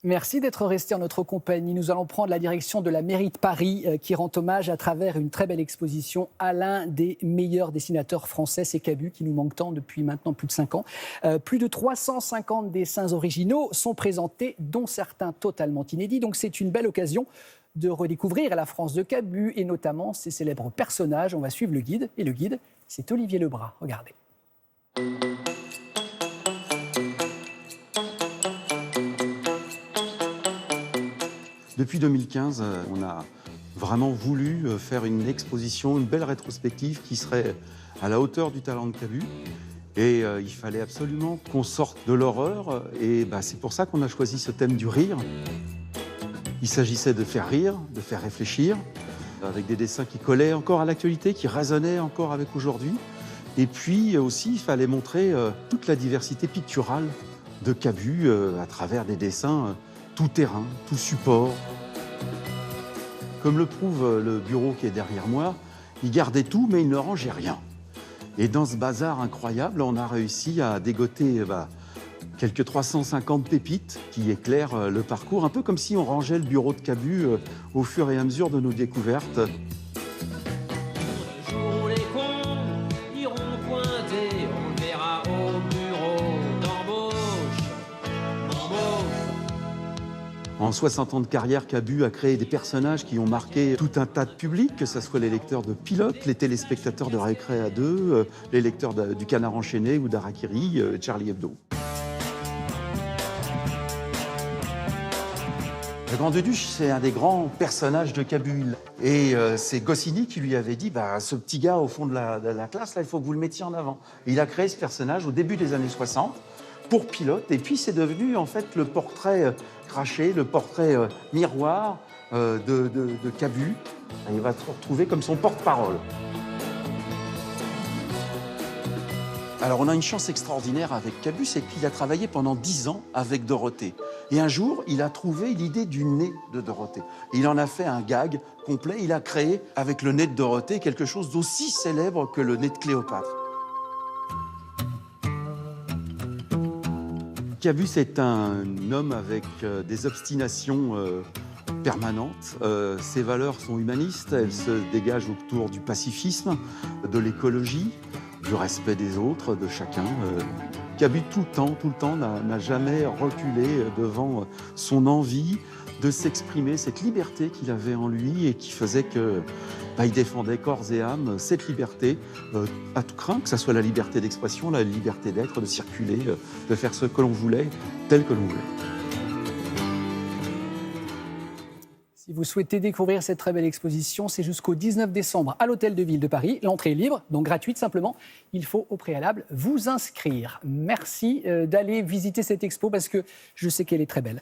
Merci d'être resté en notre compagnie. Nous allons prendre la direction de la mairie de Paris qui rend hommage à travers une très belle exposition à l'un des meilleurs dessinateurs français, c'est Cabu, qui nous manque tant depuis maintenant plus de 5 ans. Plus de 350 dessins originaux sont présentés, dont certains totalement inédits. Donc c'est une belle occasion de redécouvrir la France de Cabu et notamment ses célèbres personnages. On va suivre le guide. Et le guide, c'est Olivier Lebras. Regardez. Depuis 2015, on a vraiment voulu faire une exposition, une belle rétrospective qui serait à la hauteur du talent de Cabu. Et il fallait absolument qu'on sorte de l'horreur. Et c'est pour ça qu'on a choisi ce thème du rire. Il s'agissait de faire rire, de faire réfléchir, avec des dessins qui collaient encore à l'actualité, qui résonnaient encore avec aujourd'hui. Et puis aussi, il fallait montrer toute la diversité picturale de Cabu à travers des dessins tout terrain, tout support. Comme le prouve le bureau qui est derrière moi, il gardait tout, mais il ne rangeait rien. Et dans ce bazar incroyable, on a réussi à dégoter quelques 350 pépites qui éclairent le parcours, un peu comme si on rangeait le bureau de Cabu au fur et à mesure de nos découvertes. En 60 ans de carrière, Cabu a créé des personnages qui ont marqué tout un tas de publics, que ce soit les lecteurs de Pilote, les téléspectateurs de Récré à 2, les lecteurs du Canard enchaîné ou d'Harakiri, Charlie Hebdo. Le Grand Duduche, c'est un des grands personnages de Cabu. Et c'est Goscinny qui lui avait dit ce petit gars au fond de la classe, là, il faut que vous le mettiez en avant. Et il a créé ce personnage au début des années 60 pour Pilote. Et puis c'est devenu en fait le portrait craché, le portrait miroir de Cabu. Et il va se retrouver comme son porte-parole. Alors on a une chance extraordinaire avec Cabu, c'est qu'il a travaillé pendant 10 ans avec Dorothée. Et un jour, il a trouvé l'idée du nez de Dorothée. Il en a fait un gag complet. Il a créé avec le nez de Dorothée quelque chose d'aussi célèbre que le nez de Cléopâtre. Cabu, c'est un homme avec des obstinations permanentes. Ses valeurs sont humanistes, elles se dégagent autour du pacifisme, de l'écologie, du respect des autres, de chacun. Cabu, tout le temps, n'a jamais reculé devant son envie de s'exprimer, cette liberté qu'il avait en lui et qui faisait que il défendait corps et âme cette liberté à tout craint, que ce soit la liberté d'expression, la liberté d'être, de circuler, de faire ce que l'on voulait, tel que l'on voulait. Si vous souhaitez découvrir cette très belle exposition, c'est jusqu'au 19 décembre à l'Hôtel de Ville de Paris. L'entrée est libre, donc gratuite simplement. Il faut au préalable vous inscrire. Merci d'aller visiter cette expo parce que je sais qu'elle est très belle.